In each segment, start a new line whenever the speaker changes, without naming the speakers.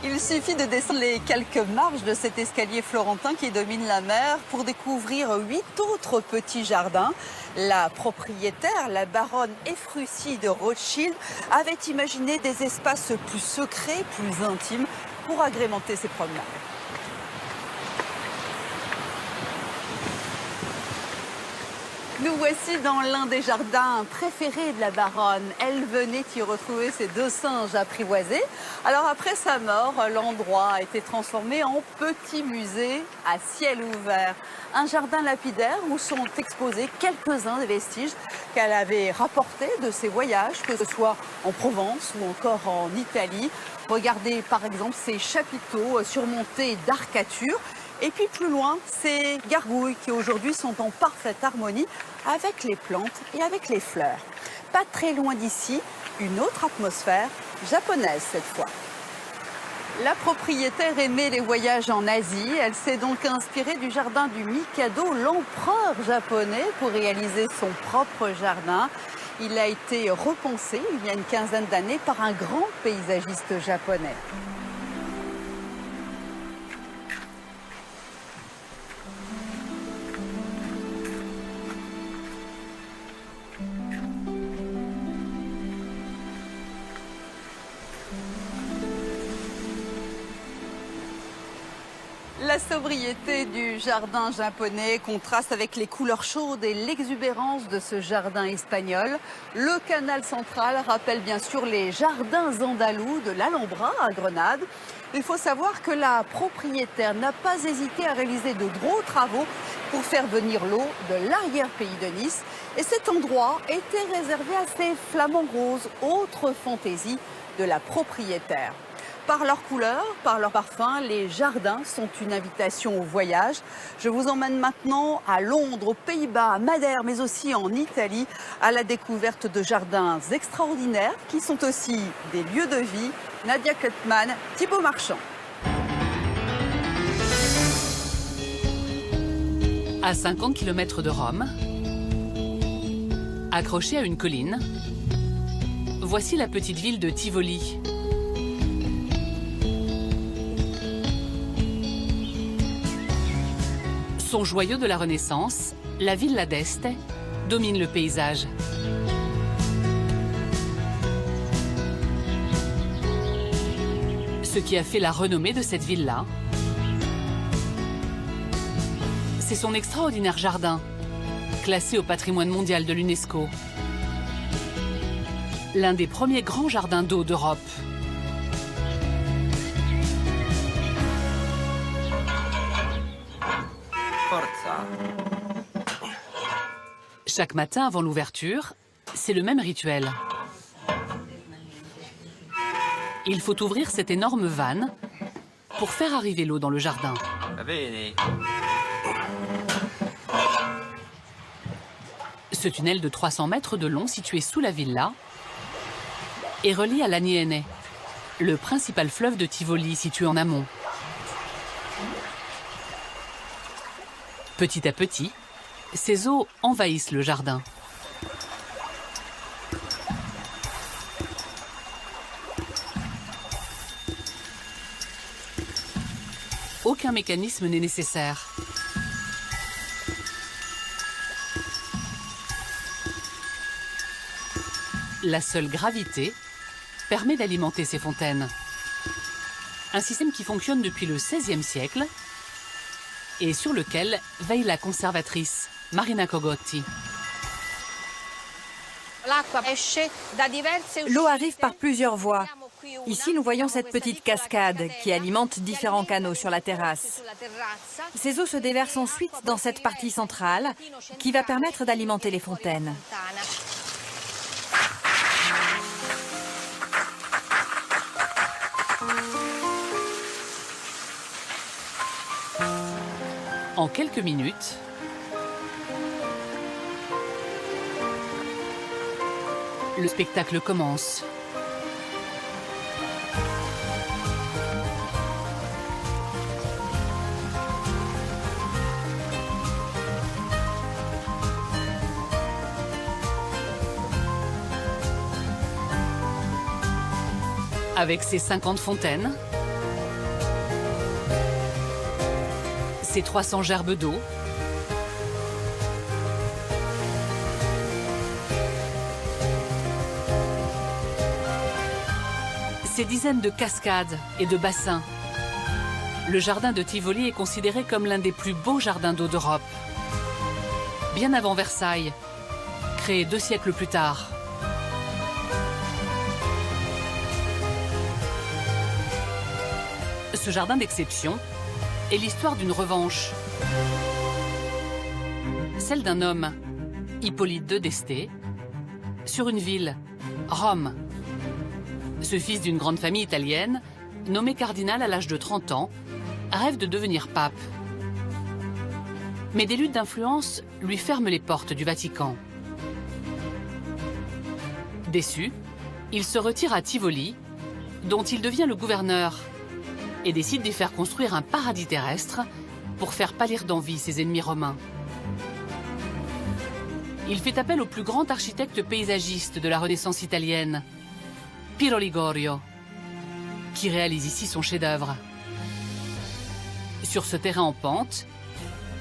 Il suffit de descendre les quelques marches de cet escalier florentin qui domine la mer pour découvrir 8 autres petits jardins. La propriétaire, la baronne Ephrussi de Rothschild, avait imaginé des espaces plus secrets, plus intimes pour agrémenter ses promenades. Nous voici dans l'un des jardins préférés de la baronne. Elle venait y retrouver ses 2 singes apprivoisés. Alors après sa mort, l'endroit a été transformé en petit musée à ciel ouvert. Un jardin lapidaire où sont exposés quelques-uns des vestiges qu'elle avait rapportés de ses voyages, que ce soit en Provence ou encore en Italie. Regardez par exemple ces chapiteaux surmontés d'arcatures. Et puis plus loin, ces gargouilles qui aujourd'hui sont en parfaite harmonie avec les plantes et avec les fleurs. Pas très loin d'ici, une autre atmosphère japonaise cette fois. La propriétaire aimait les voyages en Asie. Elle s'est donc inspirée du jardin du Mikado, l'empereur japonais, pour réaliser son propre jardin. Il a été repensé il y a une quinzaine d'années par un grand paysagiste japonais. La sobriété du jardin japonais contraste avec les couleurs chaudes et l'exubérance de ce jardin espagnol. Le canal central rappelle bien sûr les jardins andalous de l'Alhambra à Grenade. Il faut savoir que la propriétaire n'a pas hésité à réaliser de gros travaux pour faire venir l'eau de l'arrière-pays de Nice. Et cet endroit était réservé à ces flamants roses, autre fantaisie de la propriétaire. Par leur couleur, par leur parfum, les jardins sont une invitation au voyage. Je vous emmène maintenant à Londres, aux Pays-Bas, à Madère, mais aussi en Italie, à la découverte de jardins extraordinaires qui sont aussi des lieux de vie. Nadia Kutman, Thibaut Marchand.
À 50 km de Rome, accrochée à une colline, voici la petite ville de Tivoli. Son joyau de la Renaissance, la Villa d'Este, domine le paysage. Ce qui a fait la renommée de cette villa, c'est son extraordinaire jardin, classé au patrimoine mondial de l'UNESCO. L'un des premiers grands jardins d'eau d'Europe. Chaque matin avant l'ouverture, c'est le même rituel. Il faut ouvrir cette énorme vanne pour faire arriver l'eau dans le jardin. Ce tunnel de 300 mètres de long situé sous la villa est relié à l'Aniene, le principal fleuve de Tivoli situé en amont. Petit à petit, ces eaux envahissent le jardin. Aucun mécanisme n'est nécessaire. La seule gravité permet d'alimenter ces fontaines. Un système qui fonctionne depuis le XVIe siècle et sur lequel veille la conservatrice Marina Cogotti.
L'eau arrive par plusieurs voies. Ici, nous voyons cette petite cascade qui alimente différents canaux sur la terrasse. Ces eaux se déversent ensuite dans cette partie centrale qui va permettre d'alimenter les fontaines.
En quelques minutes, le spectacle commence. Avec ses 50 fontaines, Ces 300 gerbes d'eau, ces dizaines de cascades et de bassins. Le jardin de Tivoli est considéré comme l'un des plus beaux jardins d'eau d'Europe. Bien avant Versailles, créé 2 siècles plus tard. Ce jardin d'exception est l'histoire d'une revanche. Celle d'un homme, Hippolyte de d'Este, sur une ville, Rome. Ce fils d'une grande famille italienne, nommé cardinal à l'âge de 30 ans, rêve de devenir pape. Mais des luttes d'influence lui ferment les portes du Vatican. Déçu, il se retire à Tivoli, dont il devient le gouverneur, et décide d'y faire construire un paradis terrestre pour faire pâlir d'envie ses ennemis romains. Il fait appel au plus grand architecte paysagiste de la Renaissance italienne, Piero Ligorio, qui réalise ici son chef-d'œuvre. Sur ce terrain en pente,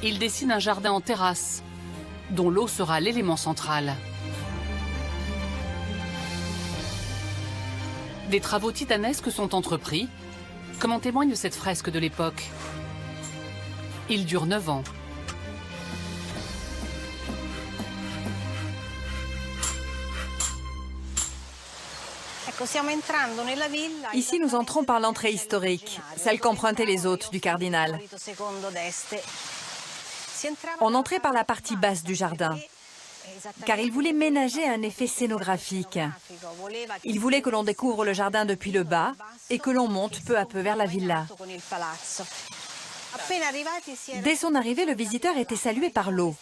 il dessine un jardin en terrasse, dont l'eau sera l'élément central. Des travaux titanesques sont entrepris, comme en témoigne cette fresque de l'époque. Il dure 9 ans.
Ici, nous entrons par l'entrée historique, celle qu'empruntaient les hôtes du cardinal. On entrait par la partie basse du jardin, car il voulait ménager un effet scénographique. Il voulait que l'on découvre le jardin depuis le bas et que l'on monte peu à peu vers la villa. Dès son arrivée, le visiteur était salué par l'eau.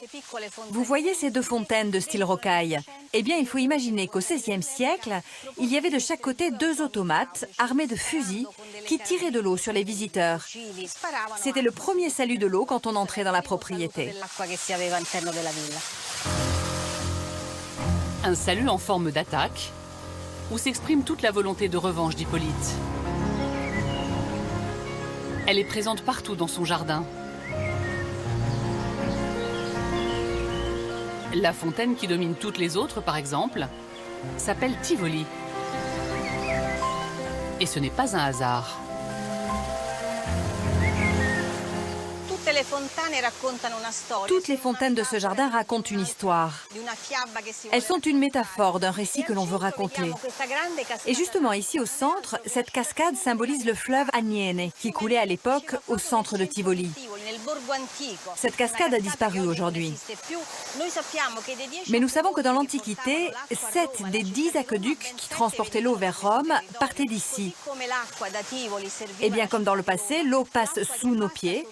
Vous voyez ces 2 fontaines de style rocaille? Eh bien, il faut imaginer qu'au XVIe siècle, il y avait de chaque côté 2 automates armés de fusils qui tiraient de l'eau sur les visiteurs. C'était le premier salut de l'eau quand on entrait dans la propriété.
Un salut en forme d'attaque, où s'exprime toute la volonté de revanche d'Hippolyte. Elle est présente partout dans son jardin. La fontaine qui domine toutes les autres, par exemple, s'appelle Tivoli. Et ce n'est pas un hasard.
Toutes les fontaines de ce jardin racontent une histoire. Elles sont une métaphore d'un récit que l'on veut raconter. Et justement, ici au centre, cette cascade symbolise le fleuve Aniene, qui coulait à l'époque au centre de Tivoli. Cette cascade a disparu aujourd'hui. Mais nous savons que dans l'Antiquité, 7 des 10 aqueducs qui transportaient l'eau vers Rome partaient d'ici. Et bien comme dans le passé, l'eau passe sous nos pieds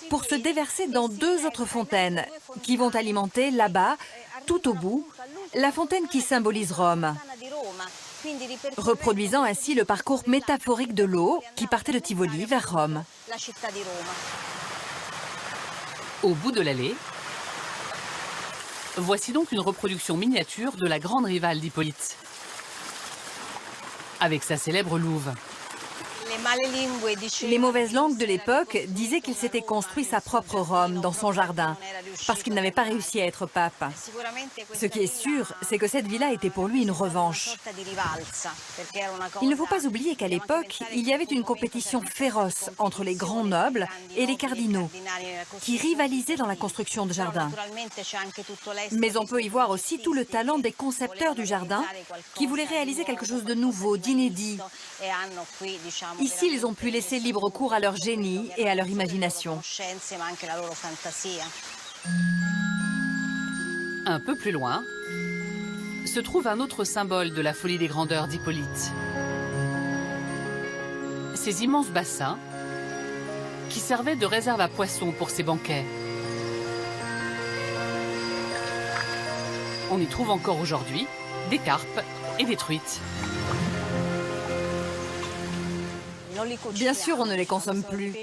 pour se déverser dans 2 autres fontaines qui vont alimenter là-bas, tout au bout, la fontaine qui symbolise Rome, reproduisant ainsi le parcours métaphorique de l'eau qui partait de Tivoli vers Rome.
Au bout de l'allée, voici donc une reproduction miniature de la grande rivale d'Hippolyte, avec sa célèbre louve.
Les mauvaises langues de l'époque disaient qu'il s'était construit sa propre Rome dans son jardin, parce qu'il n'avait pas réussi à être pape. Ce qui est sûr, c'est que cette villa était pour lui une revanche. Il ne faut pas oublier qu'à l'époque, il y avait une compétition féroce entre les grands nobles et les cardinaux, qui rivalisaient dans la construction de jardins. Mais on peut y voir aussi tout le talent des concepteurs du jardin, qui voulaient réaliser quelque chose de nouveau, d'inédit. Ici, ils ont pu laisser libre cours à leur génie et à leur imagination.
Un peu plus loin, se trouve un autre symbole de la folie des grandeurs d'Hippolyte. Ces immenses bassins qui servaient de réserve à poissons pour ses banquets. On y trouve encore aujourd'hui des carpes et des truites.
Bien sûr, on ne les consomme plus.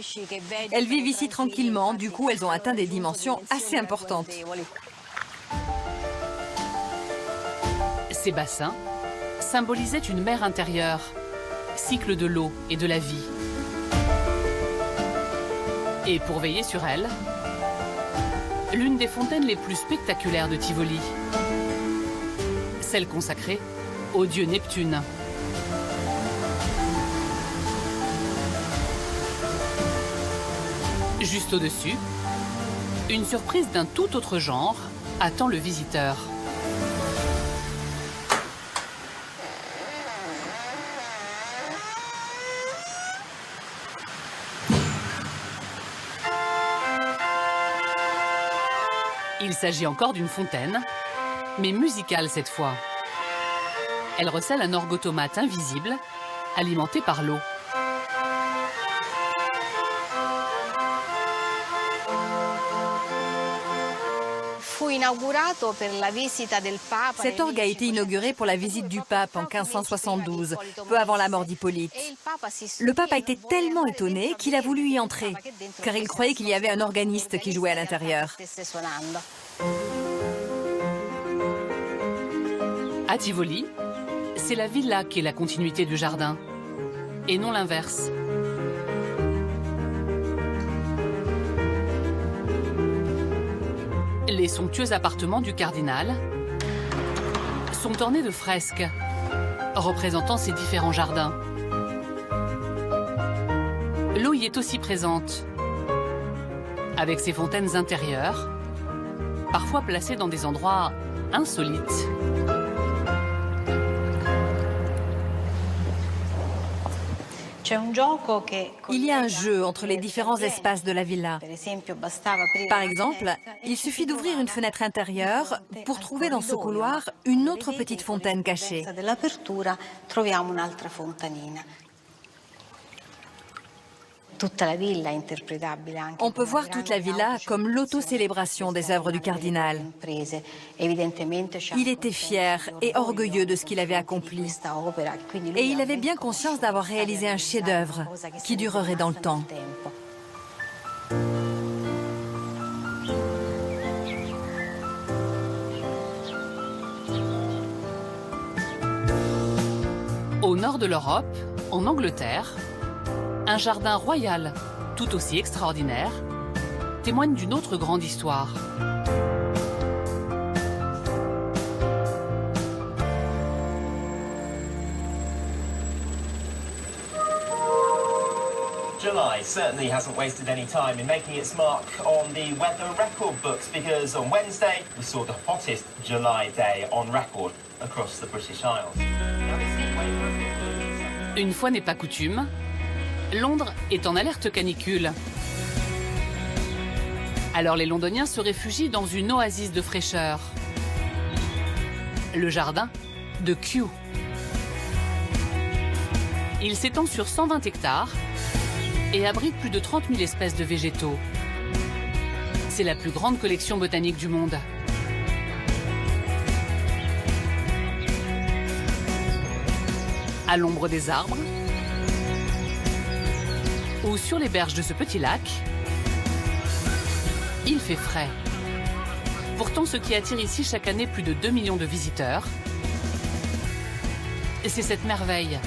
Elles vivent ici tranquillement, du coup, elles ont atteint des dimensions assez importantes.
Ces bassins symbolisaient une mer intérieure, cycle de l'eau et de la vie. Et pour veiller sur elle, l'une des fontaines les plus spectaculaires de Tivoli, celle consacrée au dieu Neptune. Juste au-dessus, une surprise d'un tout autre genre attend le visiteur. Il s'agit encore d'une fontaine, mais musicale cette fois. Elle recèle un orgue-automate invisible, alimenté par l'eau.
Cet orgue a été inauguré pour la visite du pape en 1572, peu avant la mort d'Hippolyte. Le pape a été tellement étonné qu'il a voulu y entrer, car il croyait qu'il y avait un organiste qui jouait à l'intérieur.
À Tivoli, c'est la villa qui est la continuité du jardin, et non l'inverse. Les somptueux appartements du cardinal sont ornés de fresques représentant ces différents jardins. L'eau y est aussi présente, avec ses fontaines intérieures, parfois placées dans des endroits insolites.
Il y a un jeu entre les différents espaces de la villa. Par exemple, il suffit d'ouvrir une fenêtre intérieure pour trouver dans ce couloir une autre petite fontaine cachée. On peut voir toute la villa comme l'autocélébration des œuvres du cardinal. Il était fier et orgueilleux de ce qu'il avait accompli. Et il avait bien conscience d'avoir réalisé un chef-d'œuvre qui durerait dans le temps.
Au nord de l'Europe, en Angleterre, un jardin royal, tout aussi extraordinaire, témoigne d'une autre grande histoire.
July certainly hasn't wasted any time in making its mark on the weather record books, because on Wednesday we saw the hottest July day on record across the British Isles.
Une fois n'est pas coutume, Londres est en alerte canicule. Alors les Londoniens se réfugient dans une oasis de fraîcheur. Le jardin de Kew. Il s'étend sur 120 hectares et abrite plus de 30 000 espèces de végétaux. C'est la plus grande collection botanique du monde. À l'ombre des arbres, ou sur les berges de ce petit lac, il fait frais. Pourtant, ce qui attire ici chaque année plus de 2 millions de visiteurs, c'est cette merveille,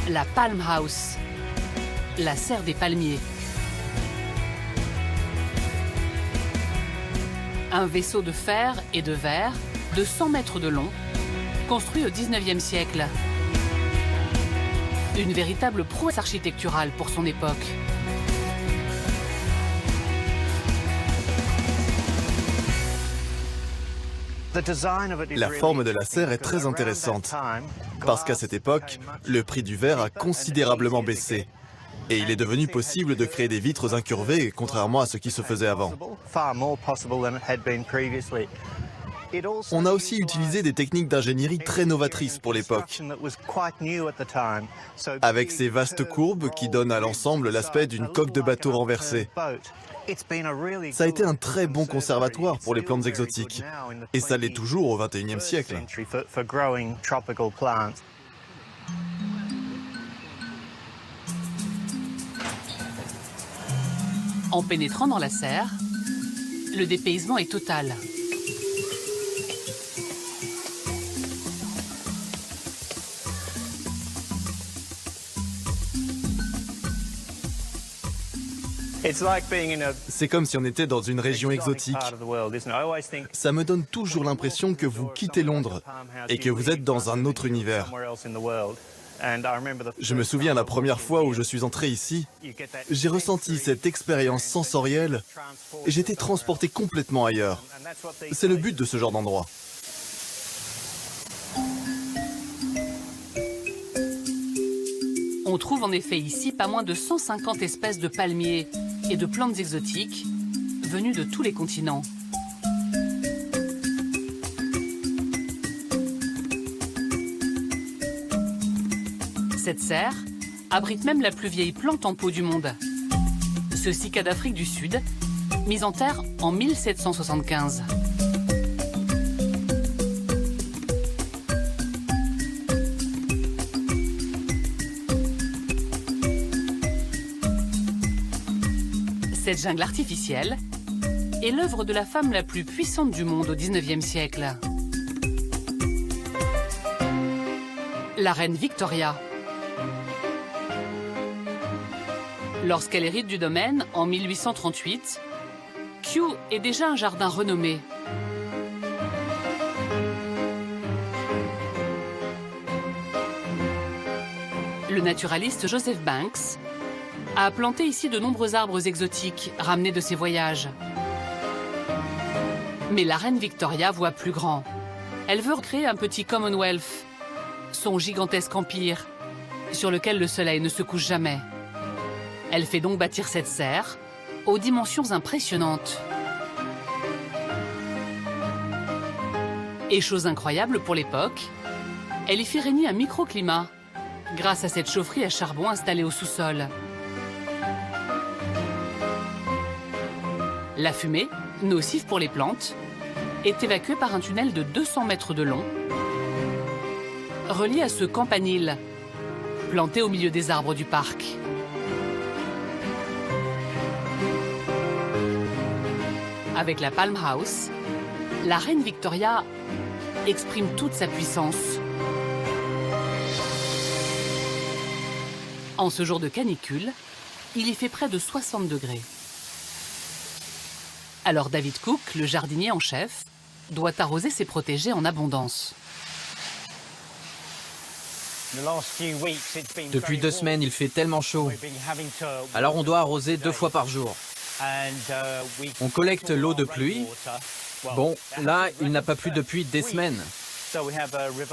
la Palm House, la serre des palmiers. Un vaisseau de fer et de verre de 100 mètres de long, construit au 19e siècle. Une véritable prouesse architecturale pour son époque.
La forme de la serre est très intéressante, parce qu'à cette époque, le prix du verre a considérablement baissé. Et il est devenu possible de créer des vitres incurvées, contrairement à ce qui se faisait avant. On a aussi utilisé des techniques d'ingénierie très novatrices pour l'époque, avec ces vastes courbes qui donnent à l'ensemble l'aspect d'une coque de bateau renversée. Ça a été un très bon conservatoire pour les plantes exotiques, et ça l'est toujours au XXIe siècle.
En pénétrant dans la serre, le dépaysement est total.
C'est comme si on était dans une région exotique. Ça me donne toujours l'impression que vous quittez Londres et que vous êtes dans un autre univers. Je me souviens la première fois où je suis entré ici, j'ai ressenti cette expérience sensorielle et j'étais transporté complètement ailleurs. C'est le but de ce genre d'endroit.
On trouve en effet ici pas moins de 150 espèces de palmiers et de plantes exotiques venues de tous les continents. Cette serre abrite même la plus vieille plante en pot du monde. Ce cycas d'Afrique du Sud, mise en terre en 1775. Cette jungle artificielle est l'œuvre de la femme la plus puissante du monde au XIXe siècle. La reine Victoria. Lorsqu'elle hérite du domaine en 1838, Kew est déjà un jardin renommé. Le naturaliste Joseph Banks a planté ici de nombreux arbres exotiques ramenés de ses voyages. Mais la reine Victoria voit plus grand. Elle veut recréer un petit Commonwealth, son gigantesque empire, sur lequel le soleil ne se couche jamais. Elle fait donc bâtir cette serre aux dimensions impressionnantes. Et chose incroyable pour l'époque, elle y fait régner un microclimat grâce à cette chaufferie à charbon installée au sous-sol. La fumée, nocive pour les plantes, est évacuée par un tunnel de 200 mètres de long, relié à ce campanile, planté au milieu des arbres du parc. Avec la Palm House, la reine Victoria exprime toute sa puissance. En ce jour de canicule, il y fait près de 60 degrés. Alors David Cook, le jardinier en chef, doit arroser ses protégés en abondance.
Depuis 2 semaines, il fait tellement chaud. Alors on doit arroser 2 fois par jour. On collecte l'eau de pluie. Bon, là, il n'a pas plu depuis des semaines.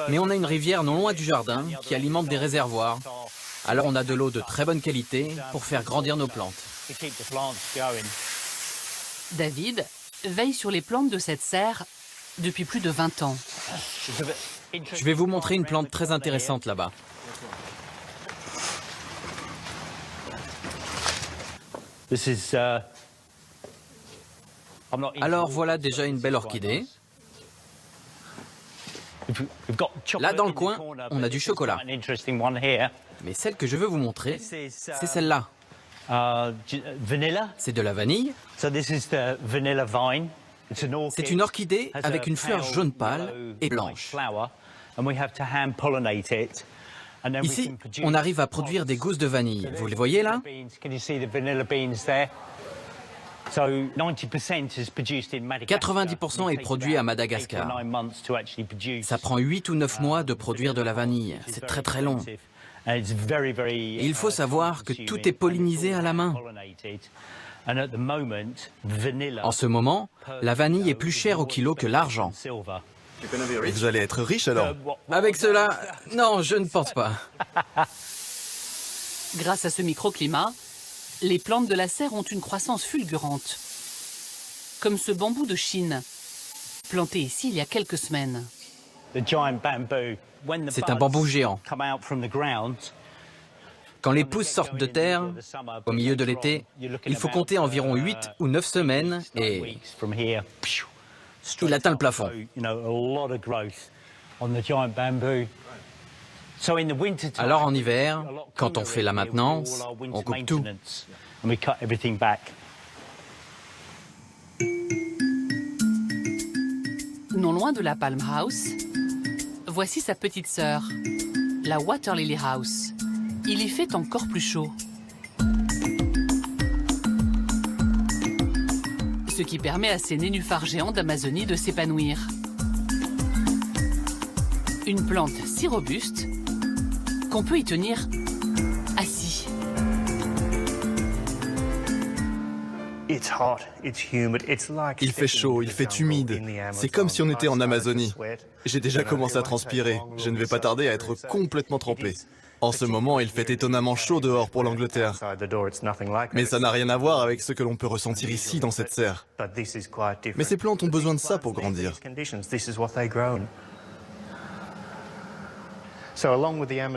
Mais on a une rivière non loin du jardin qui alimente des réservoirs. Alors on a de l'eau de très bonne qualité pour faire grandir nos plantes.
David veille sur les plantes de cette serre depuis plus de 20 ans.
Je vais vous montrer une plante très intéressante là-bas. Alors voilà déjà une belle orchidée. Là dans le coin, on a du chocolat. Mais celle que je veux vous montrer, c'est celle-là. C'est de la vanille. C'est une orchidée avec une fleur jaune pâle et blanche. Ici, on arrive à produire des gousses de vanille. Vous les voyez là? 90% est produit à Madagascar. Ça prend 8 ou 9 mois de produire de la vanille. C'est très très long. Et il faut savoir que tout est pollinisé à la main. En ce moment, la vanille est plus chère au kilo que l'argent.
Vous allez être riche alors?
Avec cela, non, je ne pense pas.
Grâce à ce microclimat, les plantes de la serre ont une croissance fulgurante. Comme ce bambou de Chine, planté ici il y a quelques semaines.
C'est un bambou géant. Quand les pousses sortent de terre, au milieu de l'été, il faut compter environ 8 ou 9 semaines et il atteint le plafond. Alors en hiver, quand on fait la maintenance, on coupe tout.
Non loin de la Palm House, voici sa petite sœur, la Water Lily House. Il y fait encore plus chaud. ce qui permet à ces nénuphars géants d'Amazonie de s'épanouir. Une plante si robuste qu'on peut y tenir assis.
Il fait chaud, il fait humide. C'est comme si on était en Amazonie. J'ai déjà commencé à transpirer. Je ne vais pas tarder à être complètement trempé. En ce moment, il fait étonnamment chaud dehors pour l'Angleterre. Mais ça n'a rien à voir avec ce que l'on peut ressentir ici dans cette serre. Mais ces plantes ont besoin de ça pour grandir.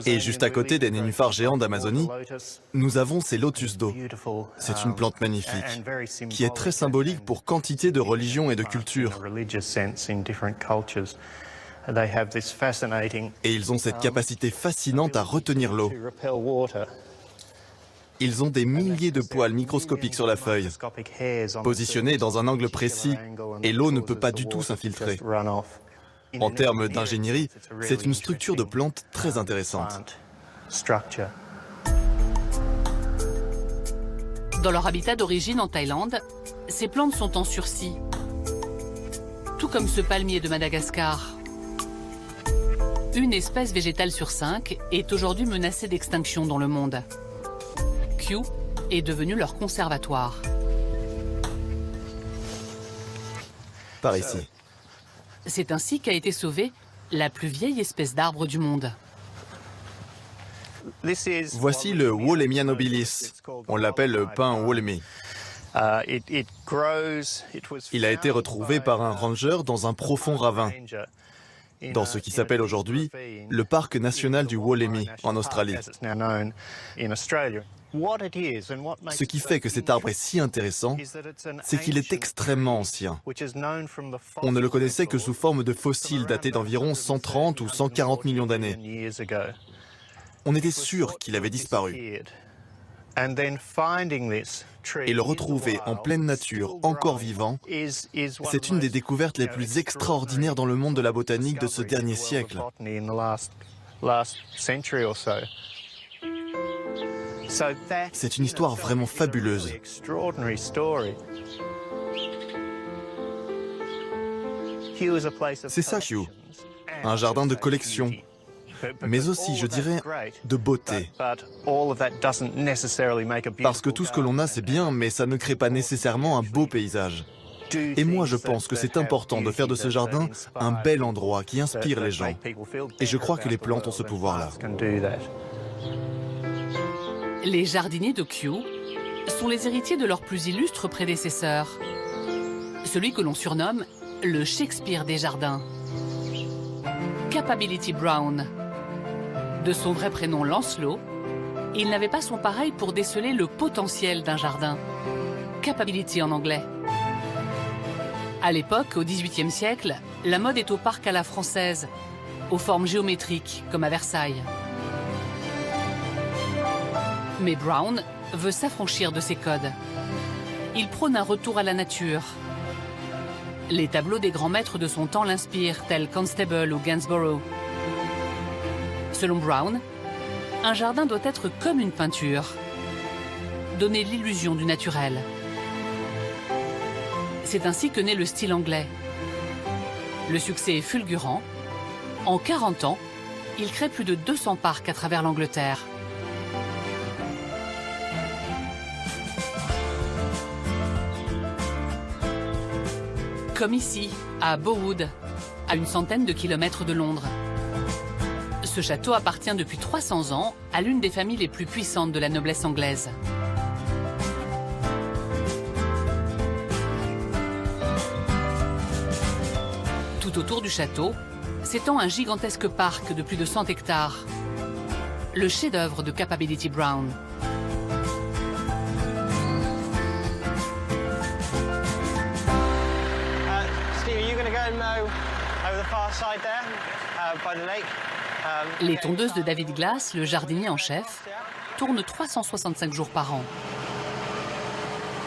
Et juste à côté des nénuphars géants d'Amazonie, nous avons ces lotus d'eau. C'est une plante magnifique, qui est très symbolique pour quantité de religions et de cultures. Et ils ont cette capacité fascinante à retenir l'eau. Ils ont des milliers de poils microscopiques sur la feuille, positionnés dans un angle précis, et l'eau ne peut pas du tout s'infiltrer. En termes d'ingénierie, c'est une structure de plante très intéressante.
Dans leur habitat d'origine en Thaïlande, ces plantes sont en sursis, tout comme ce palmier de Madagascar. Une espèce végétale sur 5 est aujourd'hui menacée d'extinction dans le monde. Kew est devenu leur conservatoire.
Par ici.
C'est ainsi qu'a été sauvée la plus vieille espèce d'arbre du monde.
Voici le Wollemi nobilis. On l'appelle le pin Wollemi. Il a été retrouvé par un ranger dans un profond ravin, dans ce qui s'appelle aujourd'hui le parc national du Wollemi en Australie. Ce qui fait que cet arbre est si intéressant, c'est qu'il est extrêmement ancien. On ne le connaissait que sous forme de fossiles datés d'environ 130 ou 140 millions d'années. On était sûr qu'il avait disparu. Et le retrouver en pleine nature, encore vivant, c'est une des découvertes les plus extraordinaires dans le monde de la botanique de ce dernier siècle. C'est une histoire vraiment fabuleuse. C'est ça, Kew. Un jardin de collection, mais aussi, je dirais, de beauté. Parce que tout ce que l'on a, c'est bien, mais ça ne crée pas nécessairement un beau paysage. Et moi, je pense que c'est important de faire de ce jardin un bel endroit qui inspire les gens. Et je crois que les plantes ont ce pouvoir-là.
Les jardiniers de Kew sont les héritiers de leurs plus illustres prédécesseurs, celui que l'on surnomme le Shakespeare des jardins. Capability Brown. De son vrai prénom Lancelot, il n'avait pas son pareil pour déceler le potentiel d'un jardin. Capability en anglais. À l'époque, au XVIIIe siècle, la mode est au parc à la française, aux formes géométriques, comme à Versailles. Mais Brown veut s'affranchir de ces codes. Il prône un retour à la nature. Les tableaux des grands maîtres de son temps l'inspirent, tels Constable ou Gainsborough. Selon Brown, un jardin doit être comme une peinture, donner l'illusion du naturel. C'est ainsi que naît le style anglais. Le succès est fulgurant. En 40 ans, il crée plus de 200 parcs à travers l'Angleterre. Comme ici, à Bowood, à une centaine de kilomètres de Londres. Ce château appartient depuis 300 ans à l'une des familles les plus puissantes de la noblesse anglaise. Tout autour du château s'étend un gigantesque parc de plus de 100 hectares. Le chef-d'œuvre de Capability Brown. Les tondeuses de David Glass, le jardinier en chef, tournent 365 jours par an.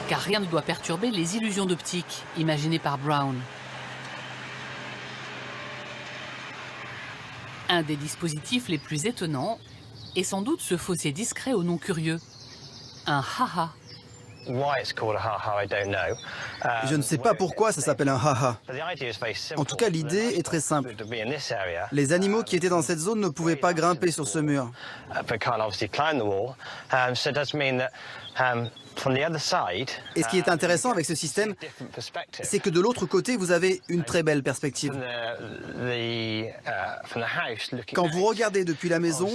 Car rien ne doit perturber les illusions d'optique imaginées par Brown. Un des dispositifs les plus étonnants est sans doute ce fossé discret au nom curieux, un ha-ha.
Je ne sais pas pourquoi ça s'appelle un ha-ha. En tout cas, l'idée est très simple. Les animaux qui étaient dans cette zone ne pouvaient pas grimper sur ce mur. Et ce qui est intéressant avec ce système, c'est que de l'autre côté, vous avez une très belle perspective. Quand vous regardez depuis la maison,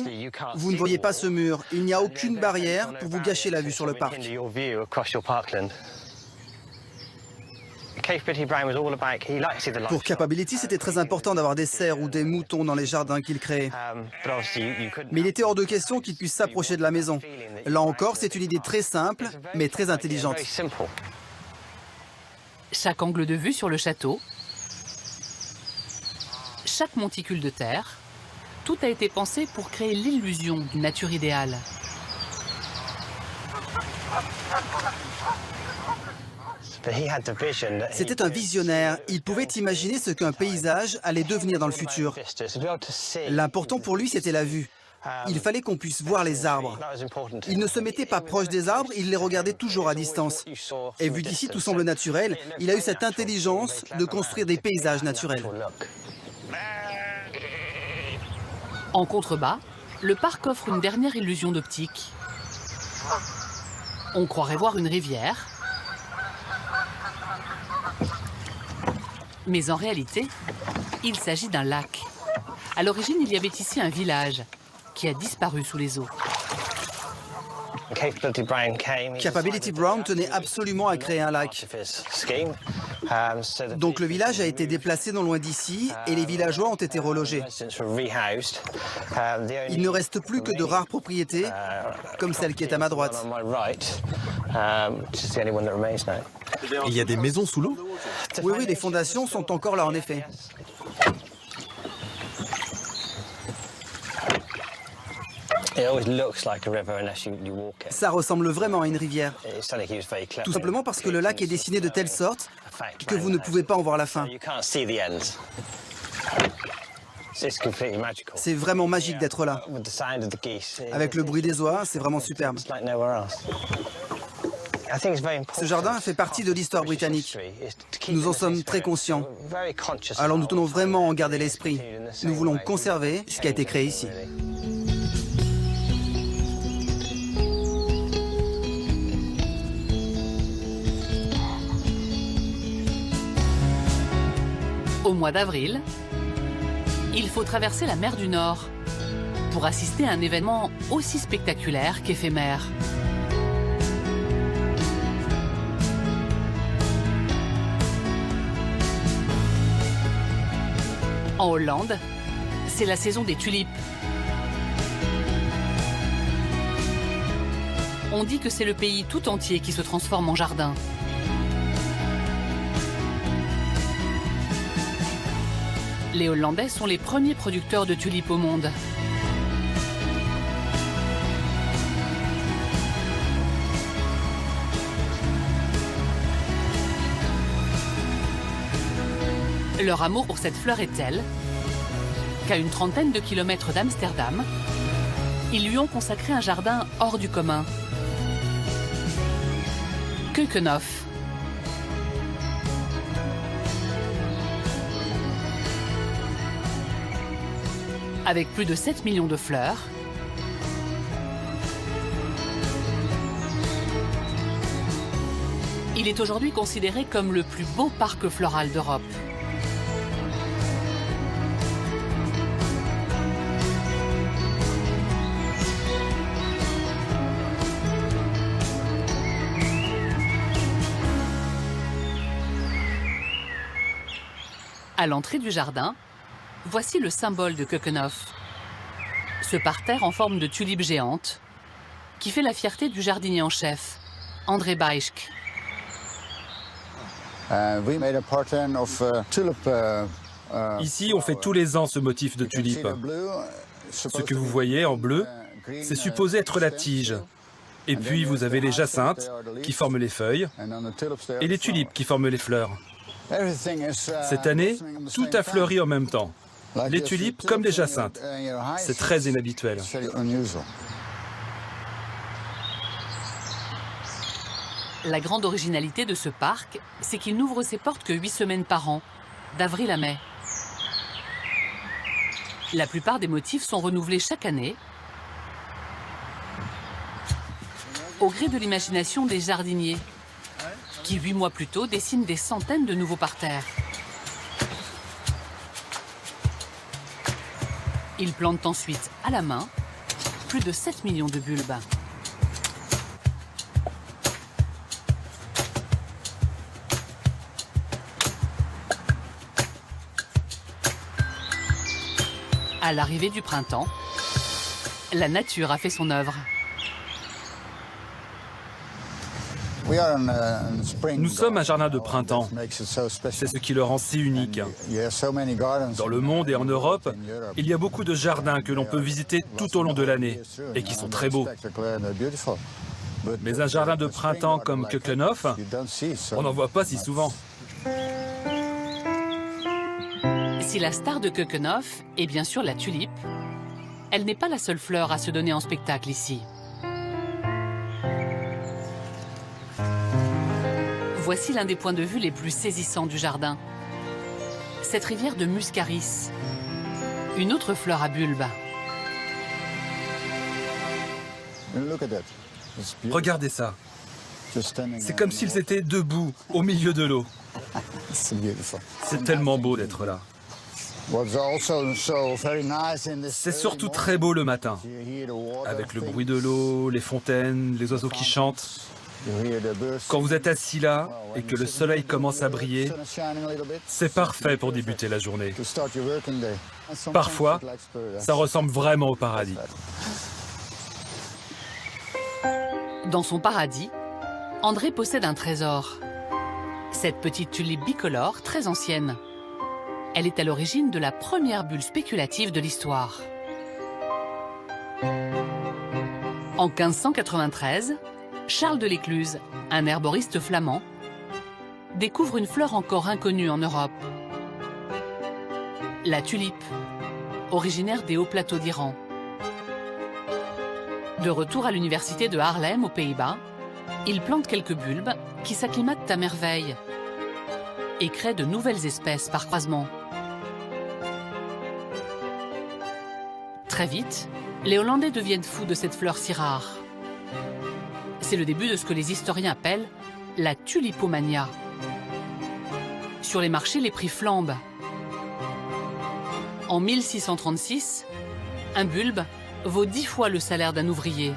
vous ne voyez pas ce mur. Il n'y a aucune barrière pour vous gâcher la vue sur le parc. Pour Capability, c'était très important d'avoir des cerfs ou des moutons dans les jardins qu'il créait. Mais il était hors de question qu'ils puissent s'approcher de la maison. Là encore, c'est une idée très simple, mais très intelligente.
Chaque angle de vue sur le château, chaque monticule de terre, tout a été pensé pour créer l'illusion d'une nature idéale.
C'était un visionnaire. Il pouvait imaginer ce qu'un paysage allait devenir dans le futur. L'important pour lui, c'était la vue. Il fallait qu'on puisse voir les arbres. Il ne se mettait pas proche des arbres, il les regardait toujours à distance. Et vu d'ici, tout semble naturel, il a eu cette intelligence de construire des paysages naturels.
En contrebas, le parc offre une dernière illusion d'optique. On croirait voir une rivière, mais en réalité, il s'agit d'un lac. À l'origine, il y avait ici un village qui a disparu sous les eaux.
Capability Brown tenait absolument à créer un lac. Donc le village a été déplacé non loin d'ici et les villageois ont été relogés. Il ne reste plus que de rares propriétés, comme celle qui est à ma droite.
Il y a des maisons sous l'eau?
Oui, les fondations sont encore là en effet. Ça ressemble vraiment à une rivière. Tout simplement parce que le lac est dessiné de telle sorte que vous ne pouvez pas en voir la fin. C'est vraiment magique d'être là. Avec le bruit des oies, c'est vraiment superbe. Ce jardin fait partie de l'histoire britannique. Nous en sommes très conscients. Alors nous tenons vraiment à en garder l'esprit. Nous voulons conserver ce qui a été créé ici.
Au mois d'avril, il faut traverser la mer du Nord pour assister à un événement aussi spectaculaire qu'éphémère. En Hollande, c'est la saison des tulipes. On dit que c'est le pays tout entier qui se transforme en jardin. Les Hollandais sont les premiers producteurs de tulipes au monde. Leur amour pour cette fleur est tel qu'à une trentaine de kilomètres d'Amsterdam, ils lui ont consacré un jardin hors du commun. Keukenhof. Avec plus de 7 millions de fleurs, il est aujourd'hui considéré comme le plus beau parc floral d'Europe. À l'entrée du jardin, voici le symbole de Keukenhof. Ce parterre en forme de tulipe géante qui fait la fierté du jardinier en chef, André Bijsk.
Ici, on fait tous les ans ce motif de tulipe. Ce que vous voyez en bleu, c'est supposé être la tige. Et puis, vous avez les jacinthes qui forment les feuilles et les tulipes qui forment les fleurs. Cette année, tout a fleuri en même temps. Les tulipes comme les jacinthes. C'est très inhabituel.
La grande originalité de ce parc, c'est qu'il n'ouvre ses portes que 8 semaines par an, d'avril à mai. La plupart des motifs sont renouvelés chaque année, au gré de l'imagination des jardiniers, qui 8 mois plus tôt dessinent des centaines de nouveaux parterres. Ils plantent ensuite à la main plus de 7 millions de bulbes. À l'arrivée du printemps, la nature a fait son œuvre.
Nous sommes un jardin de printemps. C'est ce qui le rend si unique. Dans le monde et en Europe, il y a beaucoup de jardins que l'on peut visiter tout au long de l'année et qui sont très beaux. Mais un jardin de printemps comme Keukenhof, on n'en voit pas si souvent.
Si la star de Keukenhof est bien sûr la tulipe, elle n'est pas la seule fleur à se donner en spectacle ici. Voici l'un des points de vue les plus saisissants du jardin. Cette rivière de Muscaris, une autre fleur à bulbes.
Regardez ça. C'est comme s'ils étaient debout au milieu de l'eau. C'est tellement beau d'être là. C'est surtout très beau le matin, avec le bruit de l'eau, les fontaines, les oiseaux qui chantent. Quand vous êtes assis là et que le soleil commence à briller, c'est parfait pour débuter la journée. Parfois, ça ressemble vraiment au paradis.
Dans son paradis, André possède un trésor. Cette petite tulipe bicolore, très ancienne. Elle est à l'origine de la première bulle spéculative de l'histoire. En 1593, Charles de l'Écluse, un herboriste flamand, découvre une fleur encore inconnue en Europe. La tulipe, originaire des hauts plateaux d'Iran. De retour à l'université de Haarlem, aux Pays-Bas, il plante quelques bulbes qui s'acclimatent à merveille et crée de nouvelles espèces par croisement. Très vite, les Hollandais deviennent fous de cette fleur si rare. C'est le début de ce que les historiens appellent la tulipomania. Sur les marchés, les prix flambent. En 1636, un bulbe vaut 10 fois le salaire d'un ouvrier.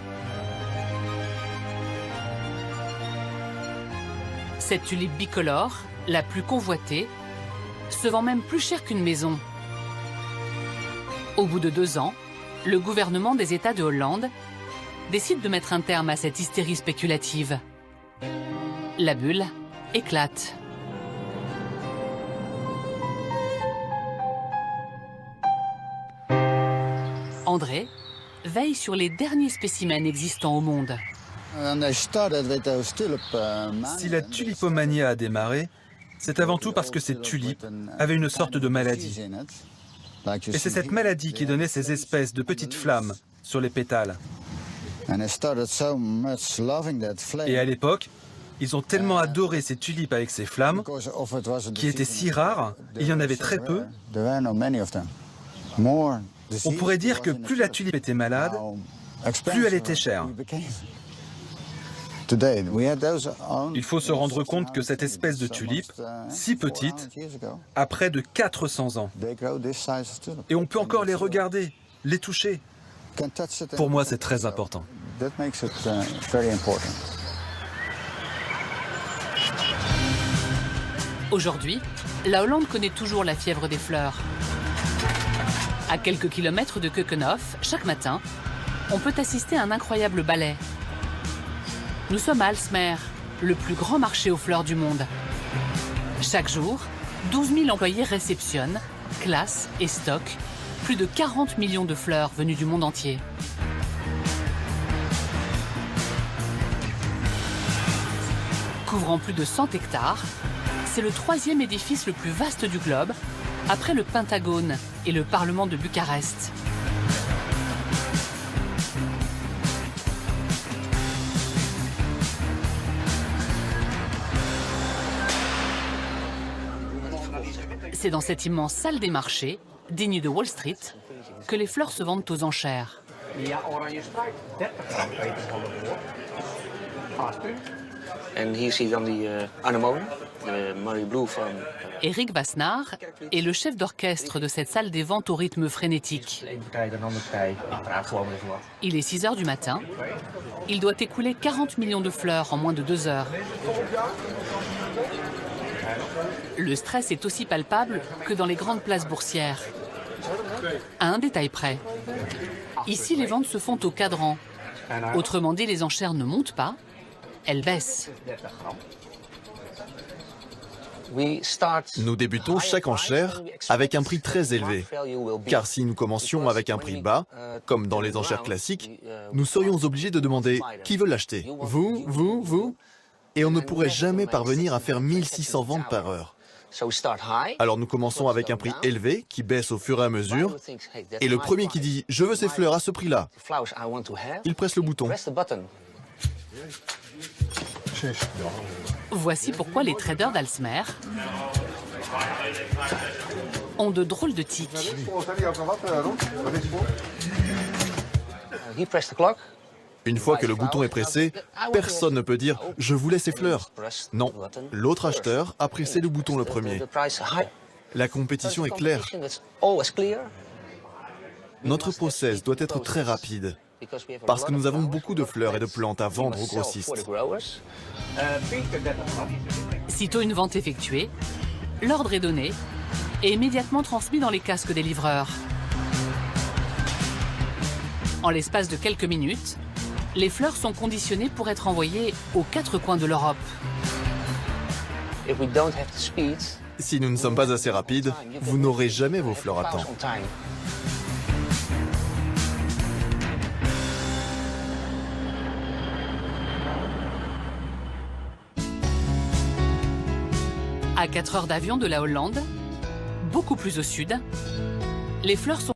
Cette tulipe bicolore, la plus convoitée, se vend même plus cher qu'une maison. Au bout de 2 ans, le gouvernement des États de Hollande décide de mettre un terme à cette hystérie spéculative. La bulle éclate. André veille sur les derniers spécimens existants au monde.
Si la tulipomania a démarré, c'est avant tout parce que ces tulipes avaient une sorte de maladie. Et c'est cette maladie qui donnait ces espèces de petites flammes sur les pétales. Et à l'époque, ils ont tellement adoré ces tulipes avec ces flammes, qui étaient si rares, il y en avait très peu. On pourrait dire que plus la tulipe était malade, plus elle était chère. Il faut se rendre compte que cette espèce de tulipe, si petite, a près de 400 ans. Et on peut encore les regarder, les toucher. Pour moi, c'est très important.
Aujourd'hui, la Hollande connaît toujours la fièvre des fleurs. À quelques kilomètres de Keukenhof, chaque matin, on peut assister à un incroyable ballet. Nous sommes à Alsmer, le plus grand marché aux fleurs du monde. Chaque jour, 12 000 employés réceptionnent, classent et stockent plus de 40 millions de fleurs venues du monde entier. Couvrant plus de 100 hectares, c'est le 3e édifice le plus vaste du globe, après le Pentagone et le Parlement de Bucarest. C'est dans cette immense salle des marchés, digne de Wall Street, que les fleurs se vendent aux enchères. Eric Wassenaar est le chef d'orchestre de cette salle des ventes au rythme frénétique. Il est 6 heures du matin. Il doit écouler 40 millions de fleurs en moins de 2 heures. Le stress est aussi palpable que dans les grandes places boursières. À un détail près. Ici, les ventes se font au cadran. Autrement dit, les enchères ne montent pas, elles baissent.
Nous débutons chaque enchère avec un prix très élevé, car si nous commencions avec un prix bas, comme dans les enchères classiques, nous serions obligés de demander « Qui veut l'acheter ? Vous, vous, vous ?» Et on ne pourrait jamais parvenir à faire 1600 ventes par heure. Alors nous commençons avec un prix élevé qui baisse au fur et à mesure, et le premier qui dit « Je veux ces fleurs à ce prix-là », il presse le bouton.
Voici pourquoi les traders d'Alsmer ont de drôles de tics.
Une fois que le bouton est pressé, personne ne peut dire « Je voulais ces fleurs ». Non, l'autre acheteur a pressé le bouton le premier. La compétition est claire. Notre process doit être très rapide, parce que nous avons beaucoup de fleurs et de plantes à vendre aux grossistes.
Sitôt une vente effectuée, l'ordre est donné et immédiatement transmis dans les casques des livreurs. En l'espace de quelques minutes, les fleurs sont conditionnées pour être envoyées aux 4 coins de l'Europe.
Si nous ne sommes pas assez rapides, vous n'aurez jamais vos fleurs à temps.
À 4 heures d'avion de la Hollande, beaucoup plus au sud, les fleurs sont